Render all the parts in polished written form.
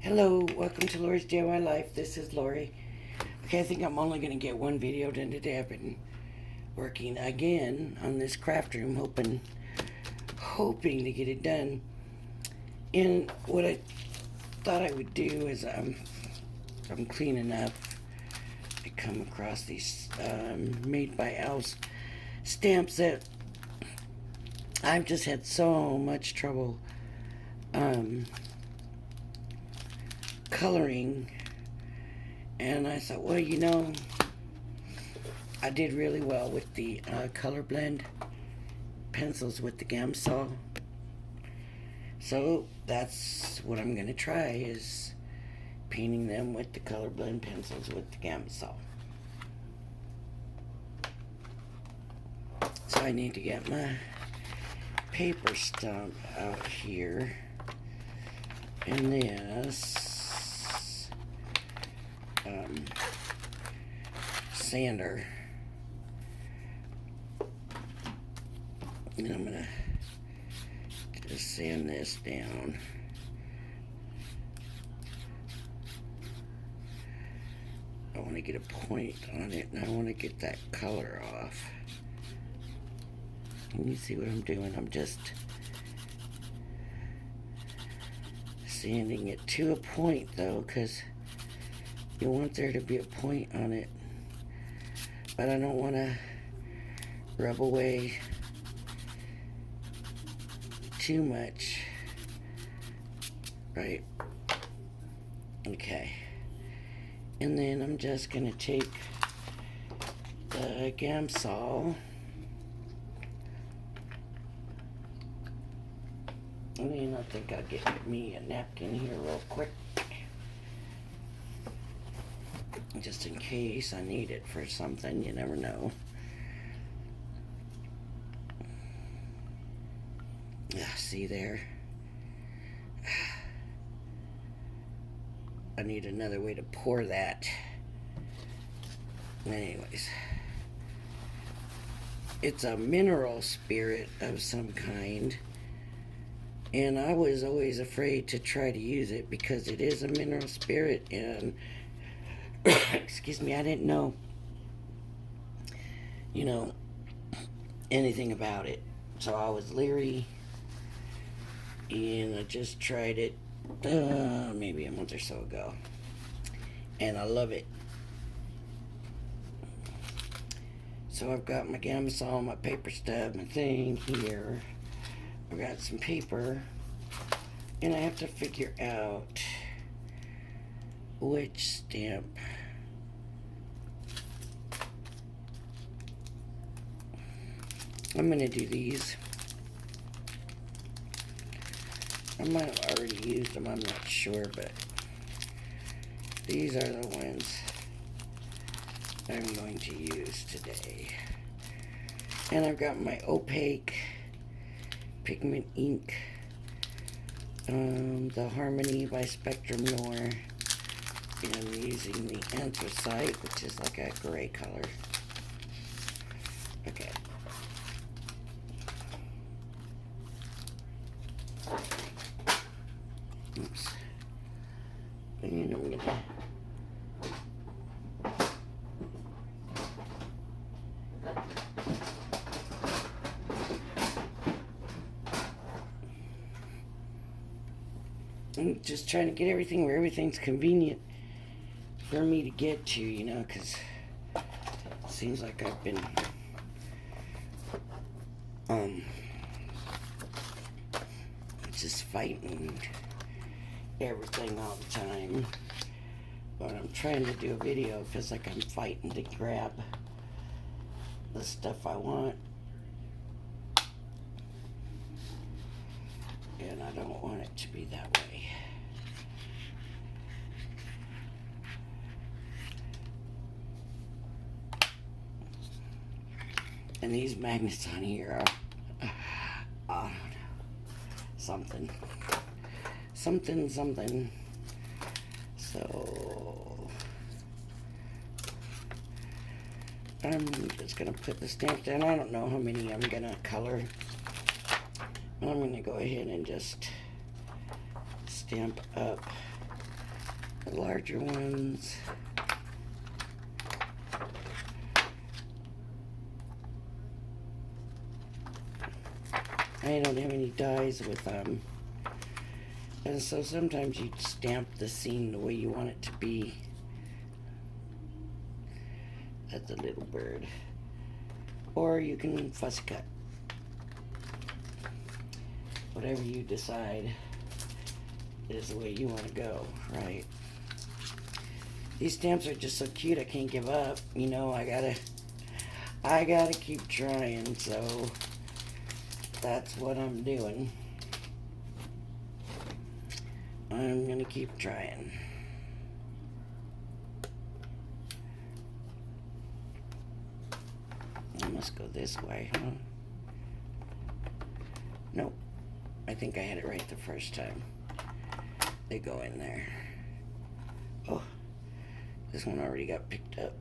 Hello, welcome to Lori's DIY Life. This is Lori. Okay, I think I'm only going to get one video done today. I've been working again on this craft room, hoping to get it done. And what I thought I would do is I'm cleaning up. I come across these made by Owls stamps that I've just had so much trouble coloring, and I thought, well, I did really well with the color blend pencils with the Gamsal, so that's what I'm gonna try, is painting them with the color blend pencils with the Gamsal. So I need to get my paper stump out here, and this sander, and I'm gonna just sand this down. I want to get a point on it, and I want to get that color off. Can you see what I'm doing? I'm just sanding it to a point, though, because you want there to be a point on it, but I don't want to rub away too much. Right. Okay. And then I'm just going to take the Gamsal, and I think I'll get me a napkin here real quick, just in case I need it for something. You never know. See there? I need another way to pour that. Anyways, it's a mineral spirit of some kind, and I was always afraid to try to use it because it is a mineral spirit, and excuse me, I didn't know anything about it, so I was leery, and I just tried it maybe a month or so ago, and I love it. So I've got my Gamsal, my paper stub, my thing here. I've got some paper, and I have to figure out which stamp I'm gonna do. These I might have already used them, I'm not sure, but these are the ones I'm going to use today. And I've got my opaque pigment ink, the Harmony by Spectrum Noir, and I'm using the anthracite, which is like a gray color. Okay. Oops. And I'm gonna I'm just trying to get everything where everything's convenient for me to get to, because it seems like I've been just fighting everything all the time. But I'm trying to do a video, it feels like I'm fighting to grab the stuff I want, and I don't want it to be that way. And these magnets on here are, I don't know, something. So I'm just gonna put the stamp down. I don't know how many I'm gonna color. I'm gonna go ahead and just stamp up The larger ones. I don't have any dies with them. And so sometimes you stamp the scene the way you want it to be. That's a little bird. Or you can fuss cut. Whatever you decide is the way you want to go, right? These stamps are just so cute, I can't give up. You know, I gotta keep trying, so that's what I'm doing. I'm gonna keep trying. I must go this way, huh? Nope. I think I had it right the first time. They go in there. Oh, this one already got picked up.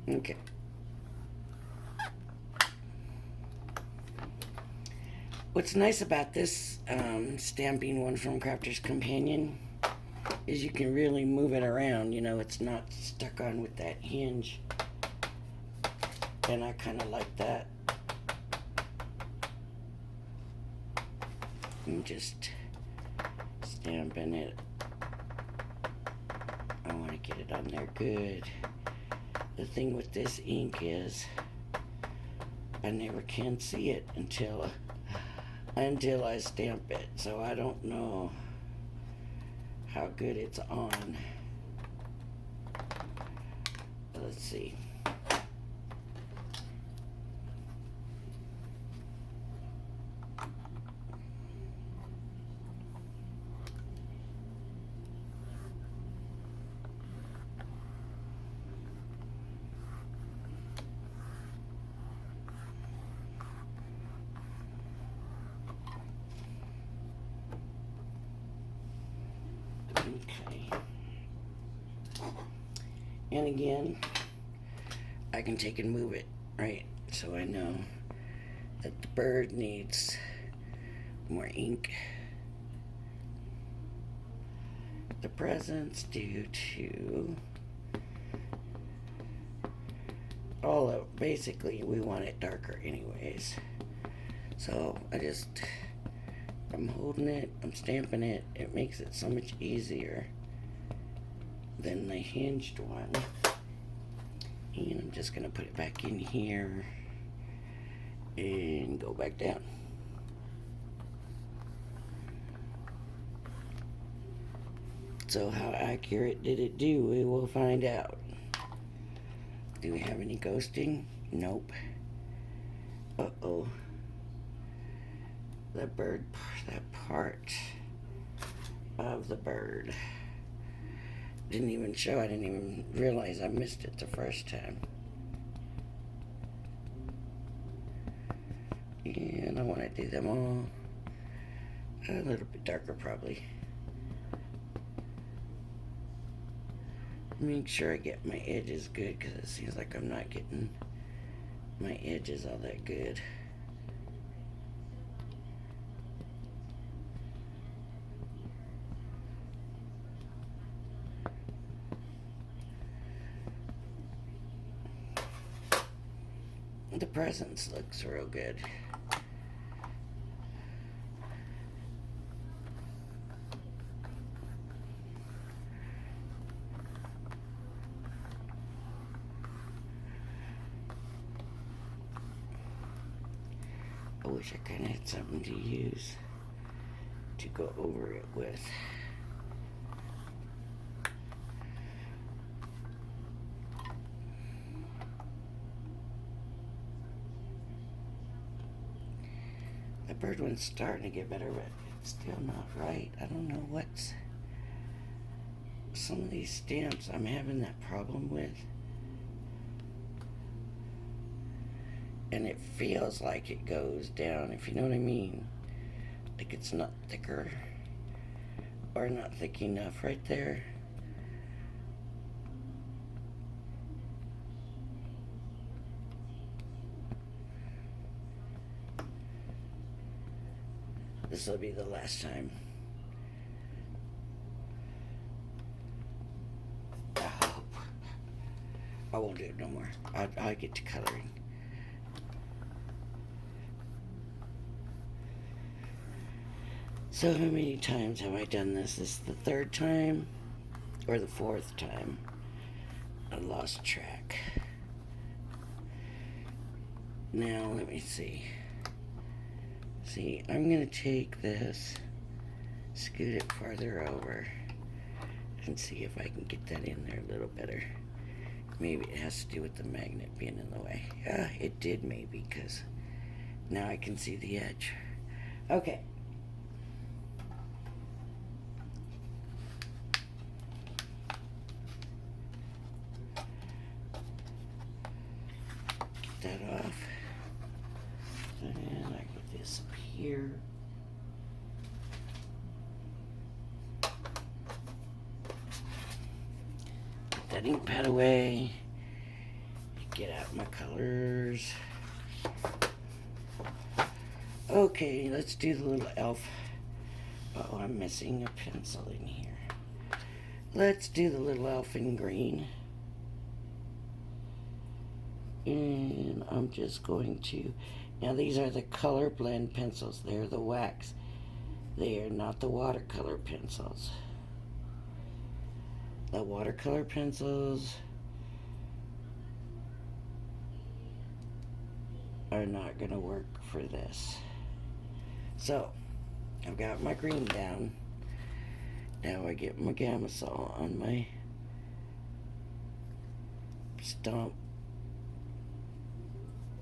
Okay. What's nice about this stamping one from Crafter's Companion is you can really move it around. You know, it's not stuck on with that hinge. And I kind of like that. I'm just stamping it. I want to get it on there good. The thing with this ink is I never can see it until I stamp it, so I don't know how good it's on. Let's see. Okay. And again, I can take and move it, right? So I know that the bird needs more ink. The presents due to all of, basically we want it darker anyways. So I'm holding it, I'm stamping it. It makes it so much easier than the hinged one. And I'm just gonna put it back in here and go back down. So how accurate did it do? We will find out. Do we have any ghosting? Nope. Uh-oh. That bird, that part of the bird didn't even show. I didn't even realize I missed it the first time. And I want to do them all a little bit darker probably. Make sure I get my edges good, because it seems like I'm not getting my edges all that good. The presents looks real good. I wish I kind of had something to use to go over it with. The bird one's starting to get better, but it's still not right. I don't know what's... Some of these stamps I'm having that problem with. And it feels like it goes down, if you know what I mean. Like it's not thicker or not thick enough right there. This will be the last time Oh, I won't do it no more. I get to coloring. So how many times have I done this? This is the third time or the fourth time? I lost track. Now let me see. See, I'm gonna take this, scoot it farther over, and see if I can get that in there a little better. Maybe it has to do with the magnet being in the way. Yeah, it did maybe, because now I can see the edge. Okay. Get that off. And I put this up here. Put that ink pad away. Get out my colors. Okay, let's do the little elf. Oh, I'm missing a pencil in here. Let's do the little elf in green. And I'm just going to, now these are the color blend pencils. They're the wax. They are not the watercolor pencils. The watercolor pencils are not going to work for this. So, I've got my green down. Now I get my Gamsal on my stump.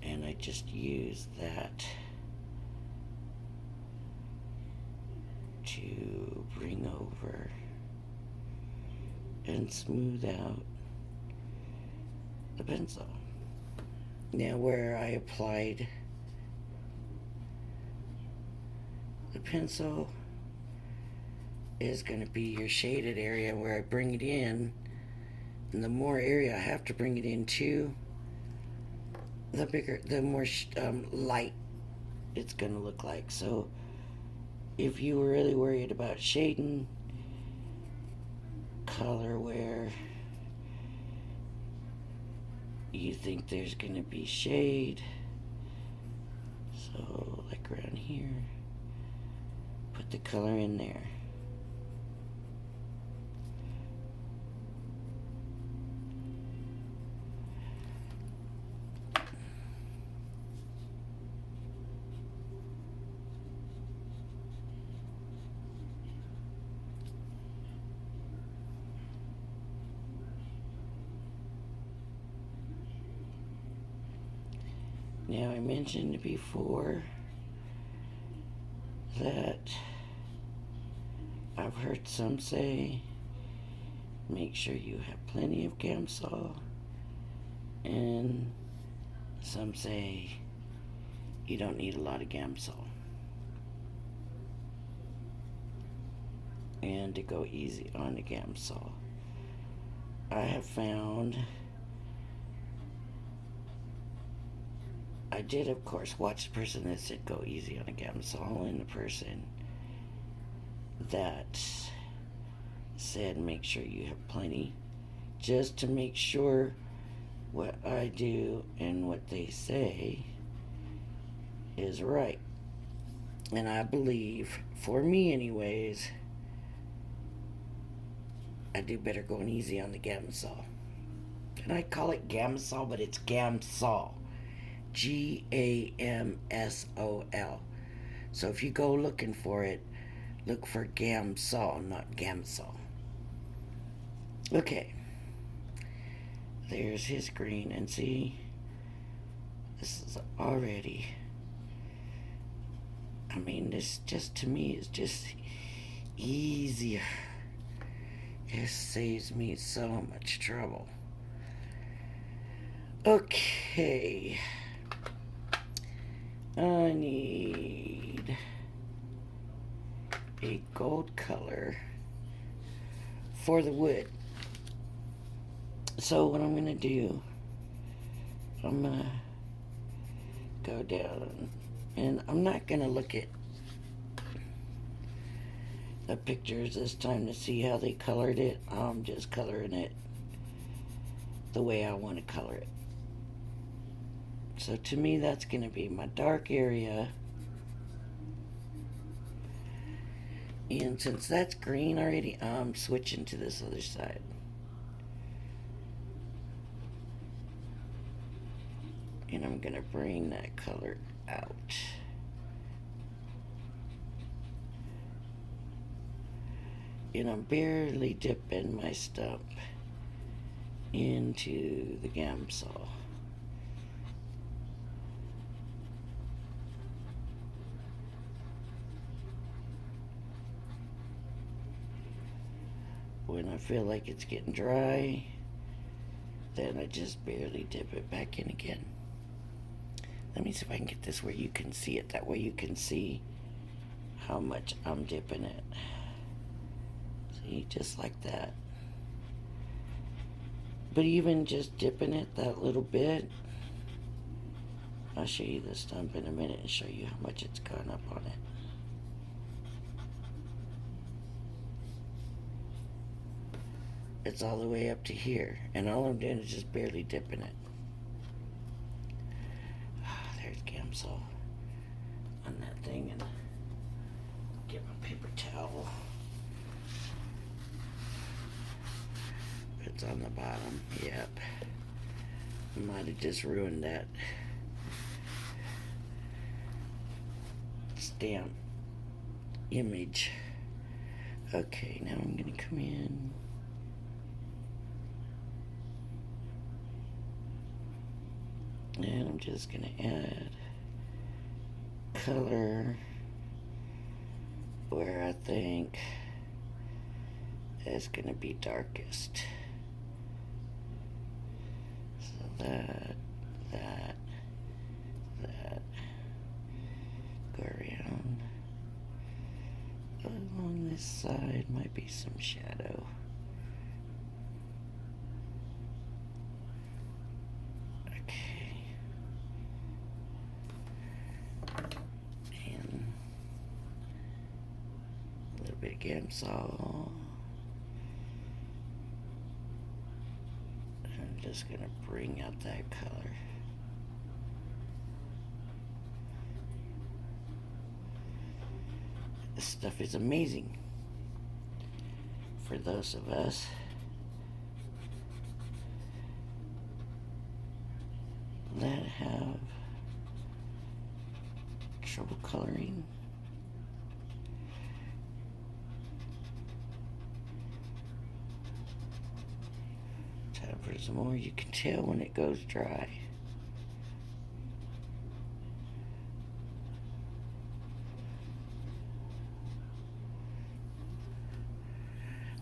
And I just use that to bring over and smooth out the pencil. Now where I applied the pencil is going to be your shaded area where I bring it in. And the more area I have to bring it into, the bigger, the more light it's going to look like. So if you were really worried about shading color where you think there's going to be shade, so like around here, put the color in there. Now, I mentioned before that I've heard some say make sure you have plenty of Gamsal, and some say you don't need a lot of Gamsal, and to go easy on the Gamsal. I have found, I did, of course, watch the person that said go easy on a Gamsal, and the person that said make sure you have plenty, just to make sure what I do and what they say is right. And I believe, for me anyways, I do better going easy on the Gamsal. And I call it Gamsal, but it's Gamsal. Gamsol. So if you go looking for it, look for Gamsal, not Gamsal. Okay. There's his green, and see, this is already, I mean, this just, to me, is just easier. It saves me so much trouble. Okay. I need a gold color for the wood. So what I'm going to do, I'm going to go down, and I'm not going to look at the pictures this time to see how they colored it. I'm just coloring it the way I want to color it. So to me, that's going to be my dark area. And since that's green already, I'm switching to this other side. And I'm going to bring that color out. And I'm barely dipping my stump into the Gamsal. When I feel like it's getting dry, then I just barely dip it back in again. Let me see if I can get this where you can see it. That way you can see how much I'm dipping it. See, just like that. But even just dipping it that little bit, I'll show you the stump in a minute and show you how much it's gone up on it. It's all the way up to here, and all I'm doing is just barely dipping it. There's Gamsal on that thing, and get my paper towel. It's on the bottom. Yep. Might have just ruined that stamp image. Okay, now I'm gonna come in. And I'm just gonna add color where I think it's gonna be darkest. So that. Go around. Along this side might be some shadow. Gamsal. I'm just gonna bring out that color. This stuff is amazing for those of us that have trouble coloring. For some more, you can tell when it goes dry.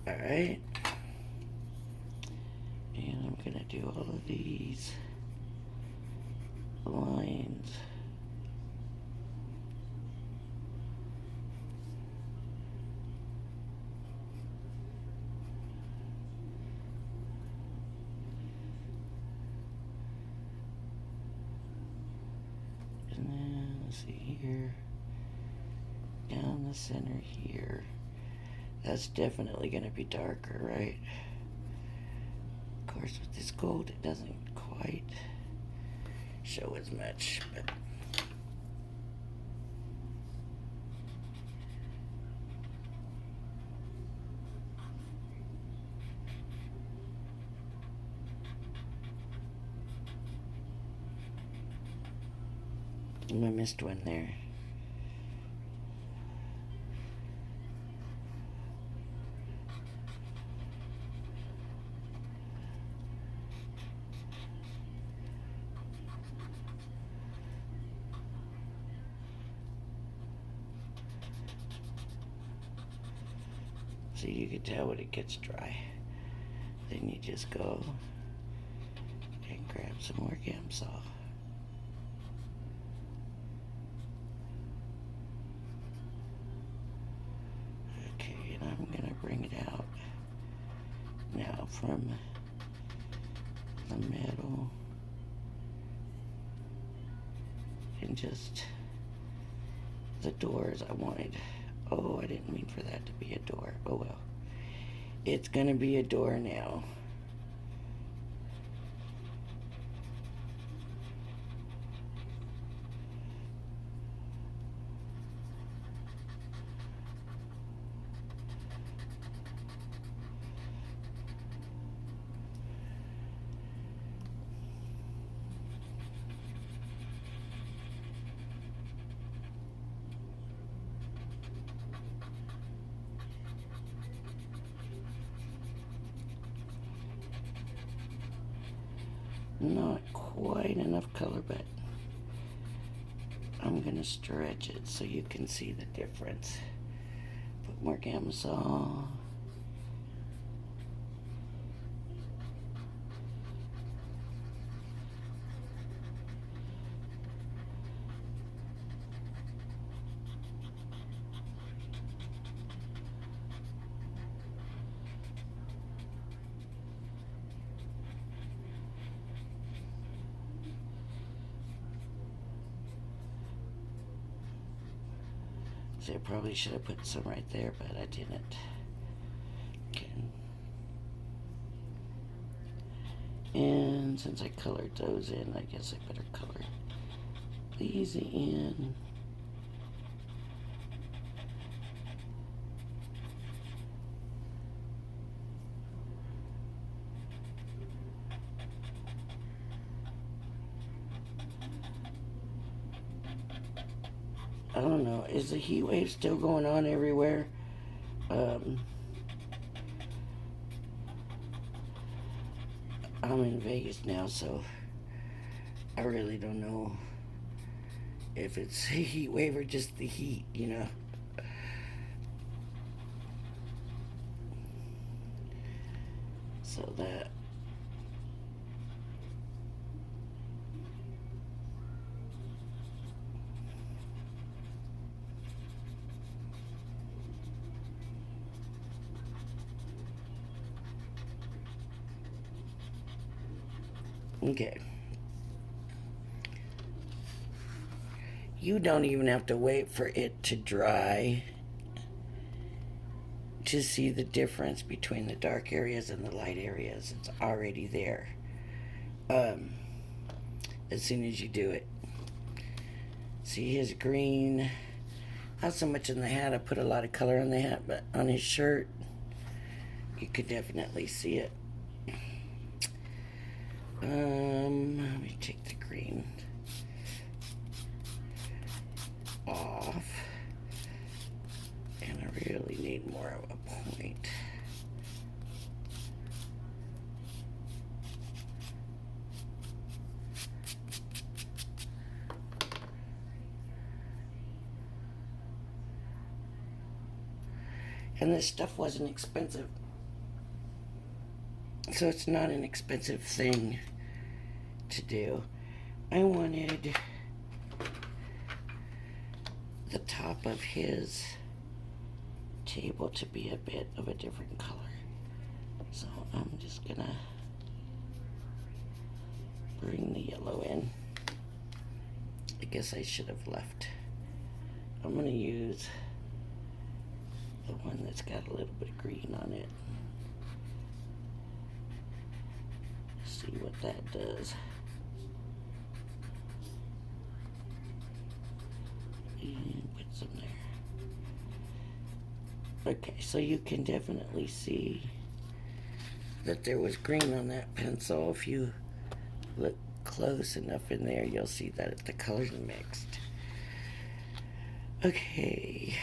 Alright. And I'm gonna do all of these lines. See here, down the center here. That's definitely going to be darker, right? Of course, with this gold, it doesn't quite show as much, but I missed one there. So you can tell when it gets dry. Then you just go and grab some more Gamsal. I'm going to bring it out now from the middle and just the doors I wanted. Oh, I didn't mean for that to be a door. Oh well. It's going to be a door now. not quite enough color, but I'm going to stretch it so you can see the difference. Put more Gamsal. See, I probably should have put some right there, but I didn't. Okay. And since I colored those in, I guess I better color these in. I don't know. Is the heat wave still going on everywhere? I'm in Vegas now, so I really don't know if it's a heat wave or just the heat, you know. So that. Okay. You don't even have to wait for it to dry to see the difference between the dark areas and the light areas. It's already there. As soon as you do it. See his green. Not so much in the hat. I put a lot of color on the hat, but on his shirt, you could definitely see it. Let me take the green off. And I really need more of a point. And this stuff wasn't expensive. So it's not an expensive thing to do. I wanted the top of his table to be a bit of a different color. So I'm just gonna bring the yellow in. I guess I should have left. I'm gonna use the one that's got a little bit of green on it. See what that does. And put some there. Okay, so you can definitely see that there was green on that pencil. If you look close enough in there, you'll see that the colors are mixed. Okay.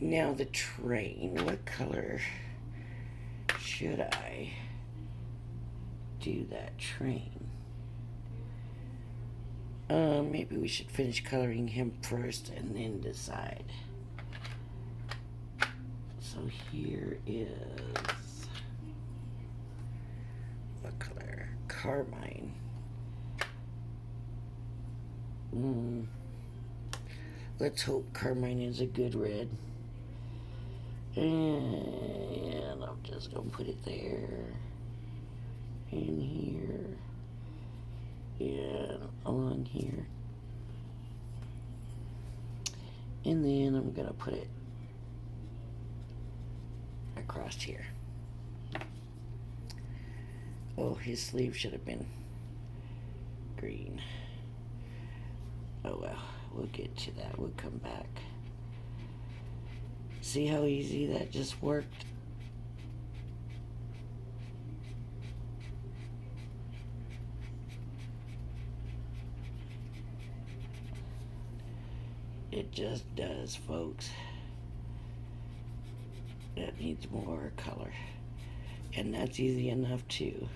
Now the train. What color should I do that train? Maybe we should finish coloring him first and then decide. So here is, what color? Carmine. Let's hope Carmine is a good red. And I'm just gonna put it there, in here, and on here. And then I'm gonna put it across here. Oh, his sleeve should have been green. Oh well, we'll get to that. We'll come back. See how easy that just worked? It just does, folks. That needs more color. And that's easy enough too.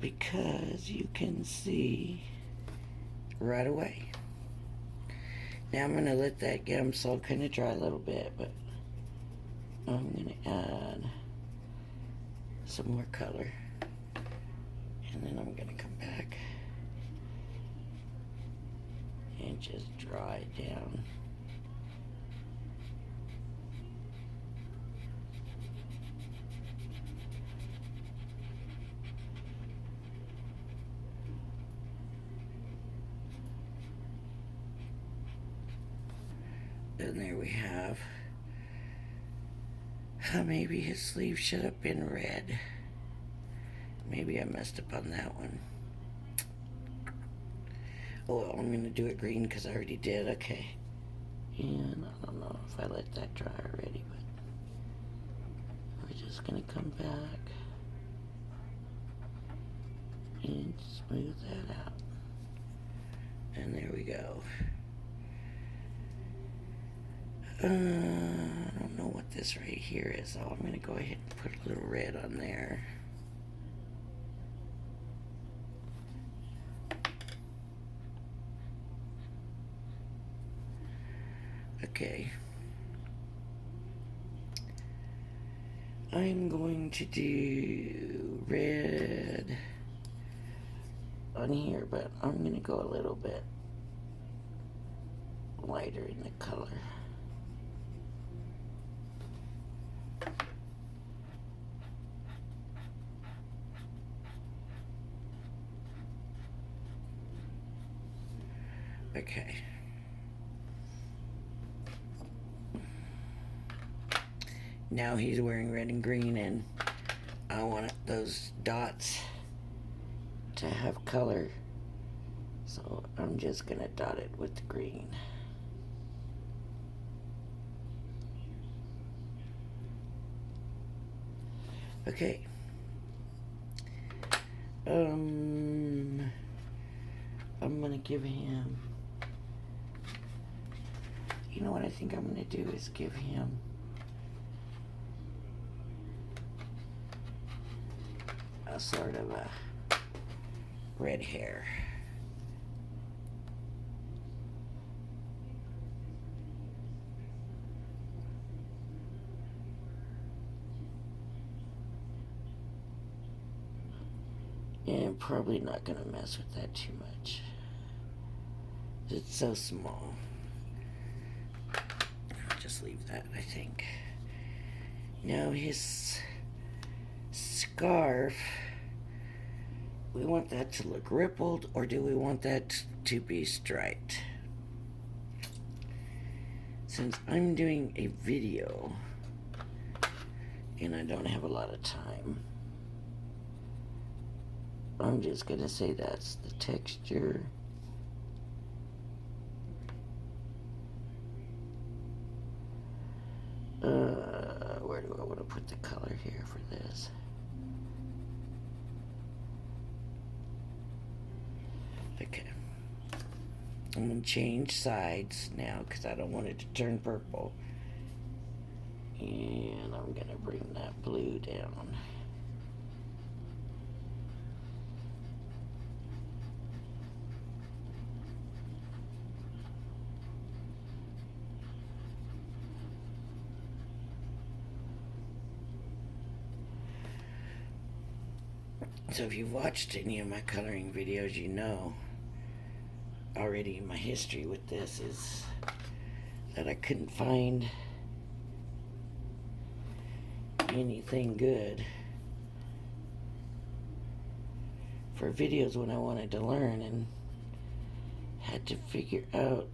Because you can see right away. Now I'm going to let that Gamsal kind of dry a little bit, but I'm going to add some more color. And then I'm going to come back and just dry it down. And there we have. Maybe his sleeve should have been red. Maybe I messed up on that one. Oh, well, I'm going to do it green because I already did. Okay. And I don't know if I let that dry already, but we're just going to come back and smooth that out. And there we go. I don't know what this right here is, so I'm going to go ahead and put a little red on there. Okay. I'm going to do red on here, but I'm going to go a little bit lighter in the color. Okay. Now he's wearing red and green, and I want those dots to have color. So I'm just going to dot it with the green. Okay. I'm going to give him... You know what I think I'm going to do is give him a sort of a red hair. And I'm probably not going to mess with that too much. It's so small. I'll just leave that, I think. Now his scarf, we want that to look rippled, or do we want that to be striped? Since I'm doing a video and I don't have a lot of time, I'm just gonna say that's the texture. Where do I want to put the color here for this? Okay. I'm going to change sides now because I don't want it to turn purple. And I'm going to bring that blue down. So if you've watched any of my coloring videos, you know already my history with this is that I couldn't find anything good for videos when I wanted to learn, and had to figure out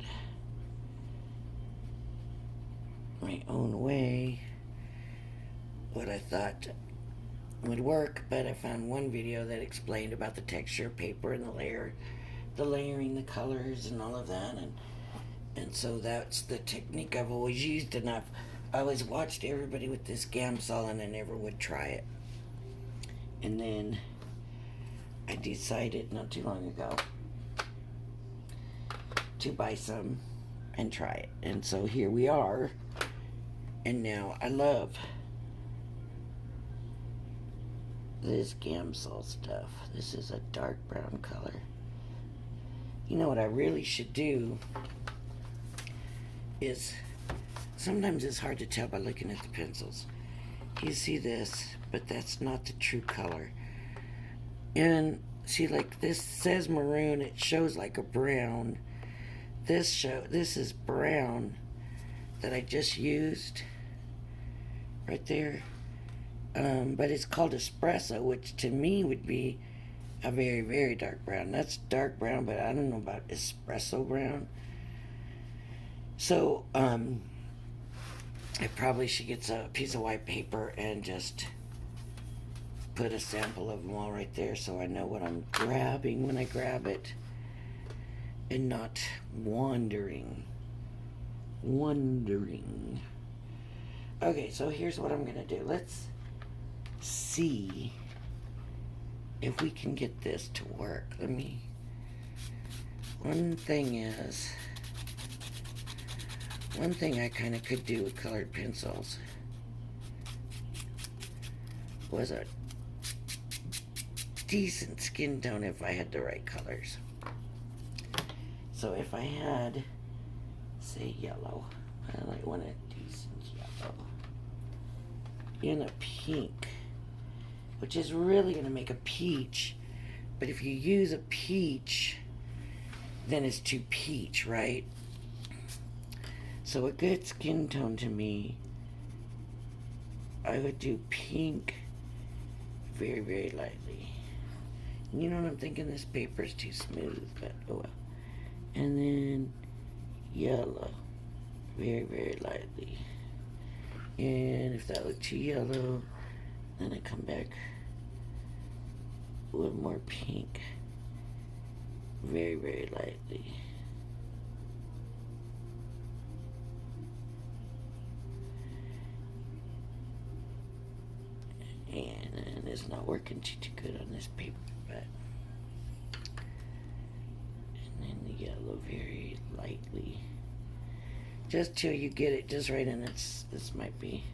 my own way what I thought would work. But I found one video that explained about the texture of paper and the layering, the colors and all of that, and so that's the technique I've always used, and I always watched everybody with this Gamsal and I never would try it. And then I decided not too long ago to buy some and try it. And so here we are. And now I love this Gamsal stuff. This is a dark brown color. You know what I really should do is, sometimes it's hard to tell by looking at the pencils. You see this, but that's not the true color. And see, like this says maroon, it shows like a brown. This is brown that I just used right there. But it's called espresso, which to me would be a very, very dark brown. That's dark brown, but I don't know about espresso brown. So, I probably should get a piece of white paper and just put a sample of them all right there so I know what I'm grabbing when I grab it and not wandering. Okay, so here's what I'm going to do. Let's see if we can get this to work. One thing I kind of could do with colored pencils was a decent skin tone if I had the right colors. So if I had, say, yellow, I want a decent yellow, in a pink, which is really going to make a peach, but if you use a peach, then it's too peach, right? So a good skin tone to me, I would do pink very, very lightly. You know what I'm thinking? This paper is too smooth, but oh well. And then yellow, very, very lightly. And if that looked too yellow, then I come back with more pink, very, very lightly. And it's not working too good on this paper, but, and then the yellow very lightly, just till you get it just right. And this might be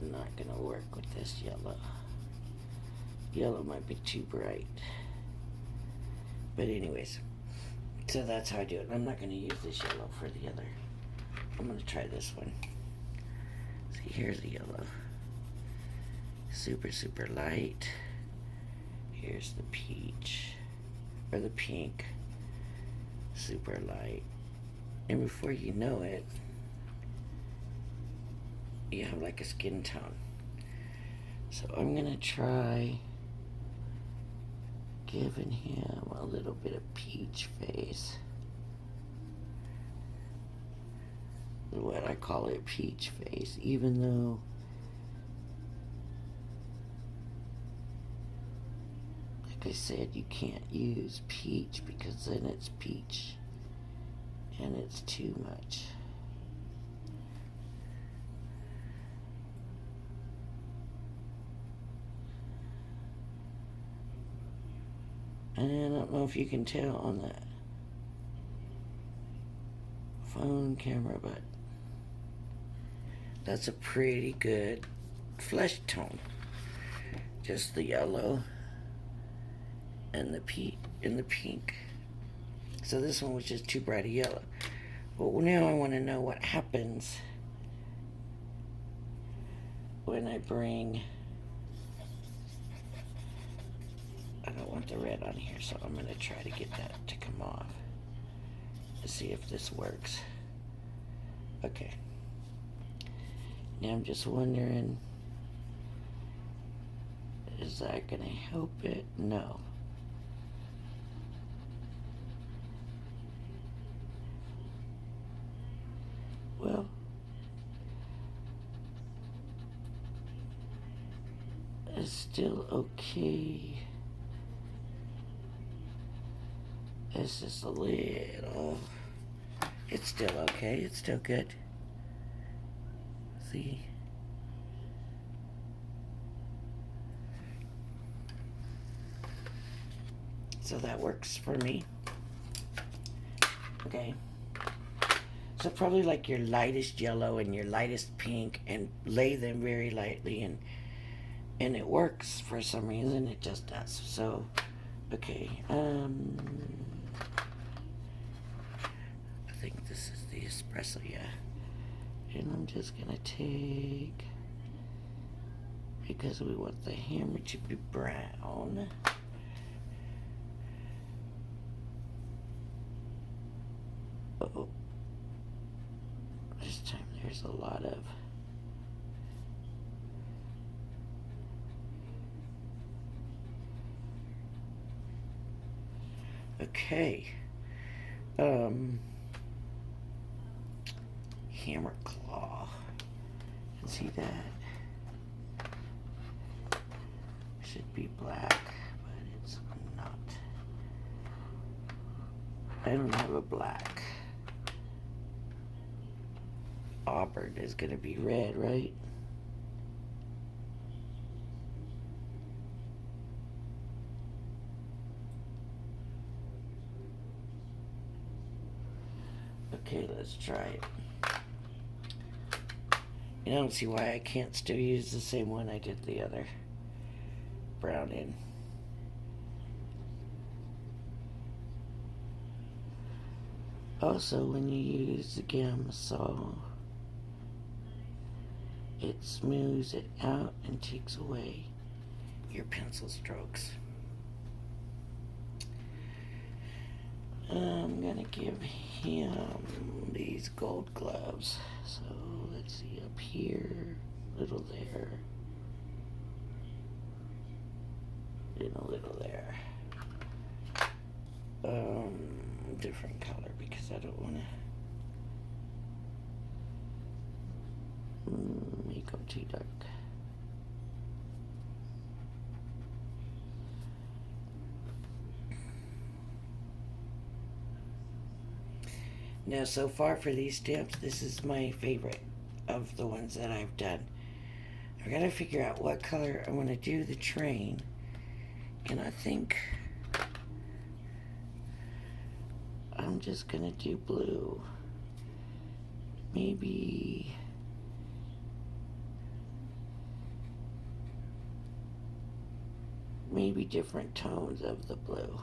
not gonna work with this yellow might be too bright, but anyways, so that's how I do it. I'm not gonna use this yellow for the other. I'm gonna try this one. See, here's the yellow, super, super light. Here's the peach, or the pink, super light. And before you know it, you have like a skin tone. So I'm gonna try giving him a little bit of peach face. What I call it, peach face, even though like I said, you can't use peach because then it's peach and it's too much. And I don't know if you can tell on that phone camera, but that's a pretty good flesh tone. Just the yellow and the pink. So this one was just too bright a yellow. But now I want to know what happens when I bring, I don't want the red on here, so I'm going to try to get that to come off to see if this works. Okay. Now I'm just wondering, is that going to help it? No. Well, it's still okay. It's just a little, it's still okay, it's still good. See? So that works for me. Okay. So probably like your lightest yellow and your lightest pink, and lay them very lightly, and it works for some reason. It just does. So, okay. I think this is the espresso, yeah. And I'm just gonna take, because we want the hammer to be brown. Uh-oh. This time there's a lot of okay. Hammer claw. You can see that. Should be black, but it's not. I don't have a black. Auburn is gonna be red, right? Okay, let's try it. And I don't see why I can't still use the same one I did the other brown in. Also, when you use the Gamsal, it smooths it out and takes away your pencil strokes. I'm gonna give him these gold gloves. So let's see, up here, little there, and a little there. Different color because I don't want to make them too dark. Now, so far for these stamps, this is my favorite of the ones that I've done. I gotta figure out what color I want to do the train, and I think I'm just gonna do blue. Maybe different tones of the blue.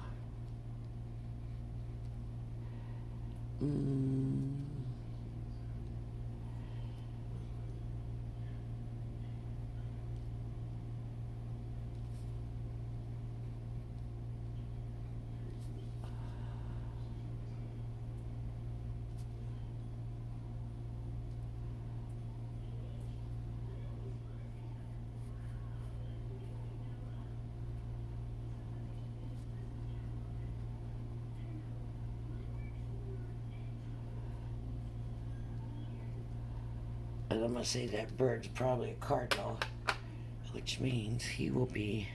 And I'm gonna say that bird's probably a cardinal, which means he will be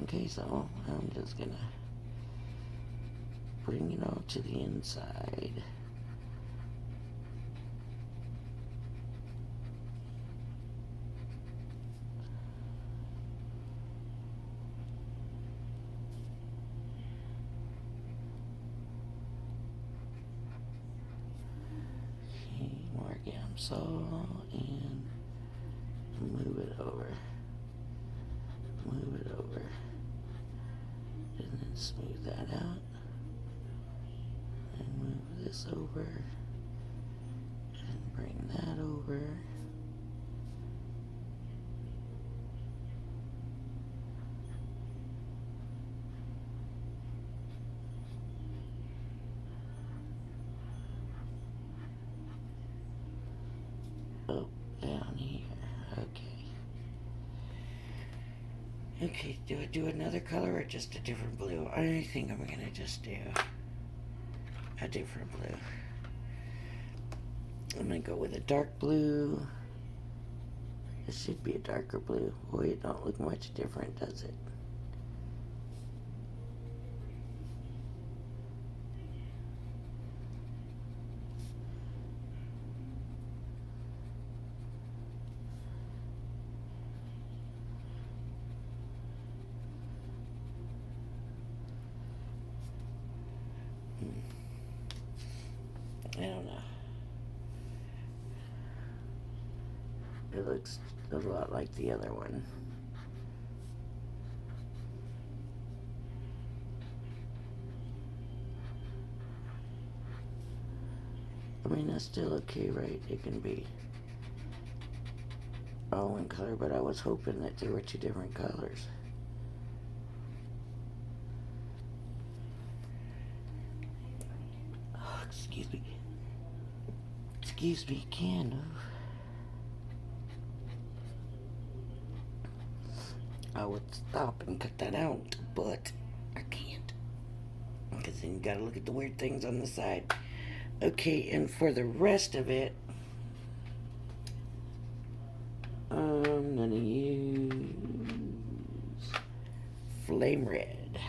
okay, so I'm just gonna bring it all to the inside. So, and move it over, and then smooth that out, and move this over, and bring that over. Oh, down here. Okay, do I do another color or just a different blue? I think I'm gonna just do a different blue. I'm gonna go with a dark blue. This should be a darker blue. Boy, it don't look much different, does it? I don't know. It looks a lot like the other one. I mean, that's still okay, right? It can be all one color, but I was hoping that they were two different colors. Oh, excuse me. Excuse me, can of. I would stop and cut that out, but I can't. Because then you gotta look at the weird things on the side. Okay, and for the rest of it, I'm gonna use Flame Red.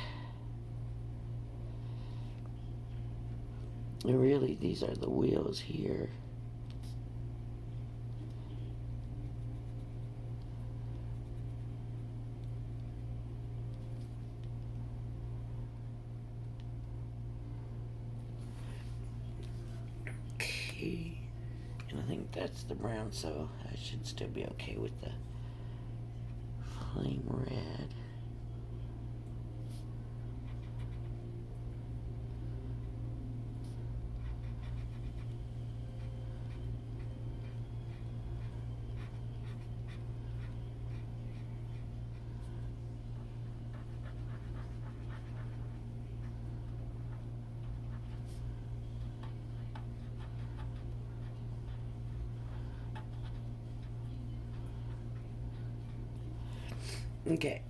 And really, these are the wheels here. Okay, and I think that's the brown, so I should still be okay with the Flame Red. Okay.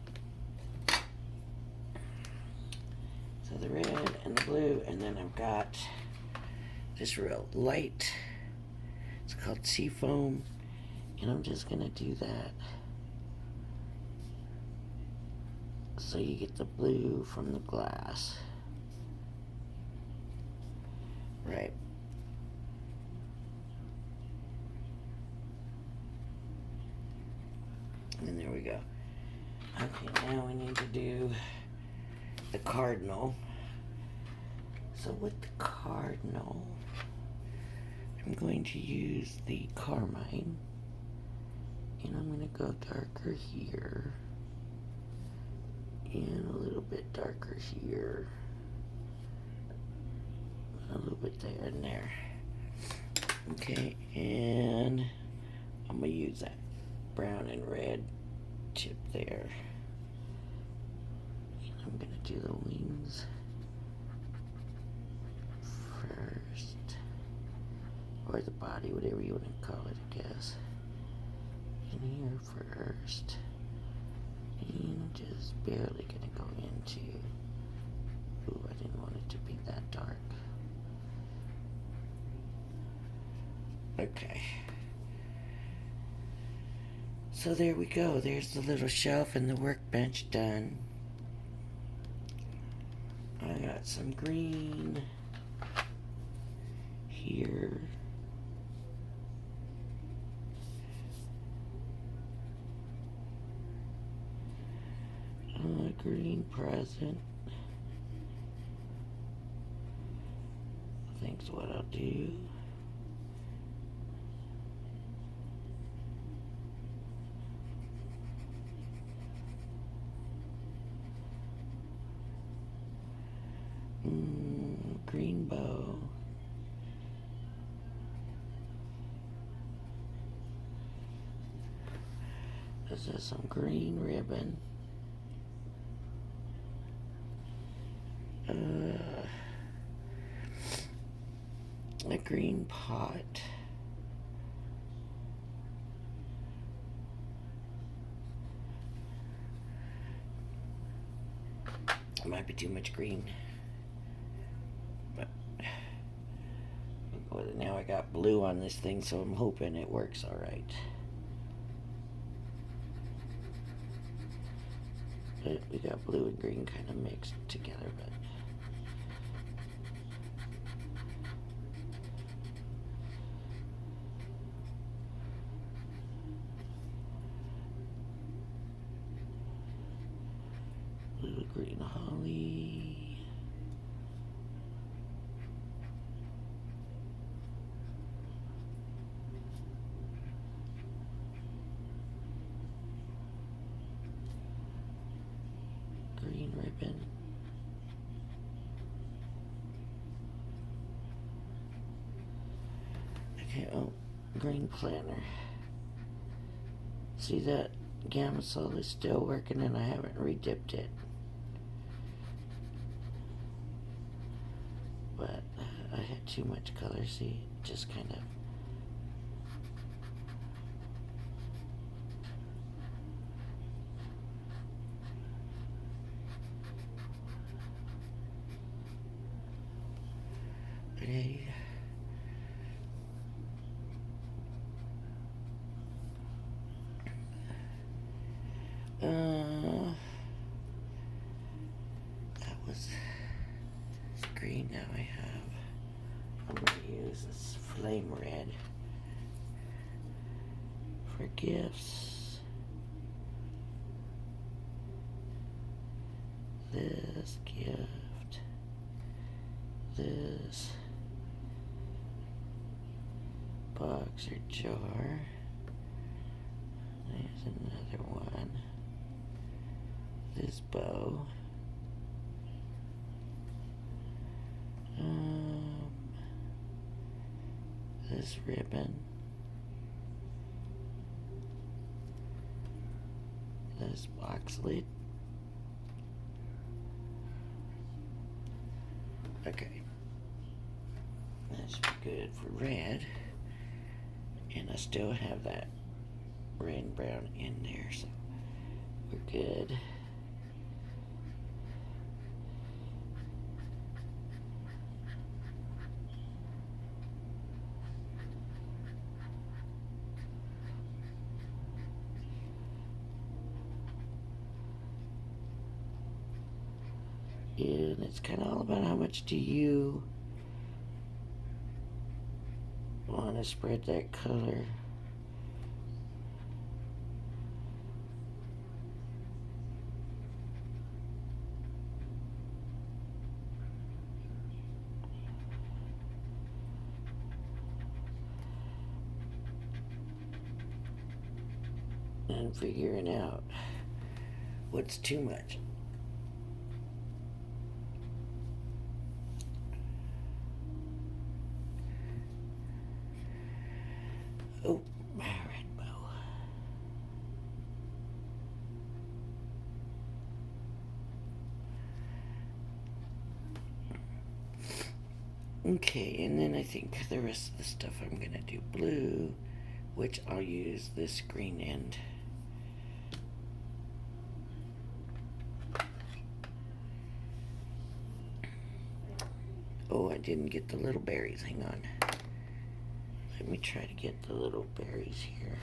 So the red and the blue, and then I've got this real light. It's called Seafoam, and I'm just gonna do that so you get the blue from the glass. Right. And there we go. Okay, now we need to do the Cardinal. So with the Cardinal, I'm going to use the Carmine, and I'm going to go darker here, and a little bit darker here, a little bit there and there. Okay, and I'm going to use that brown and red tip there. And I'm going to do the wings first, or the body, whatever you want to call it, I guess. In here first, and just barely going to go into, ooh, I didn't want it to be that dark. Okay. So there we go. There's the little shelf and the workbench done. I got some green here. A green present. I think's what I'll do. Green bow. This is some green ribbon. A green pot. It might be too much green. But now I got blue on this thing, so I'm hoping it works all right. But we got blue and green kind of mixed together, but little green holly. ribbon. Okay, oh, green planner. See that Gamsal is still working and I haven't redipped it. But I had too much color, see, just kind of. Okay. That was green. Now I'm going to use this flame red for gifts. This gift. This box or jar. There's another one. This bow. This ribbon. This box lid. Okay. That should be good for red. And I still have that red and brown in there, so we're good. And it's kind of all about how much do you want to spread that color. And figuring out what's too much. Oh, my red bow. Okay, and then I think the rest of the stuff I'm going to do blue, which I'll use this green end. Oh, I didn't get the little berries. Hang on. Let me try to get the little berries here.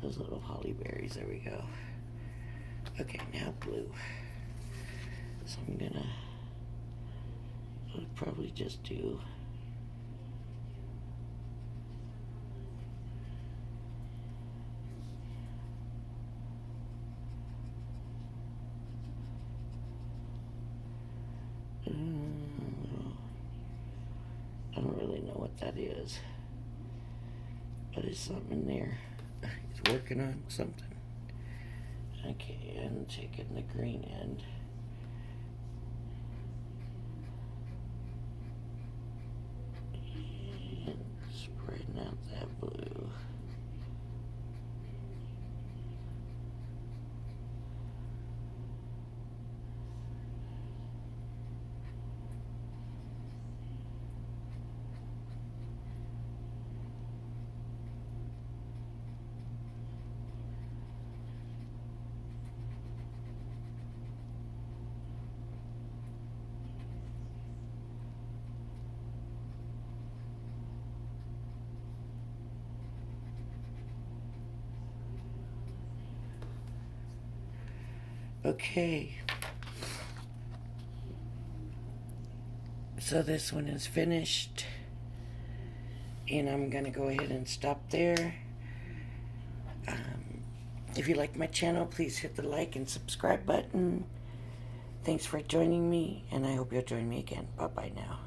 Those little holly berries. There we go. Okay, now blue. So I'm gonna probably just do I don't really know what that is, but it's something in there. He's working on something. Okay, and taking the green end. And spreading out that blue. Okay, so this one is finished, and I'm gonna go ahead and stop there. If you like my channel, please hit the like and subscribe button. Thanks for joining me, and I hope you'll join me again. Bye-bye now.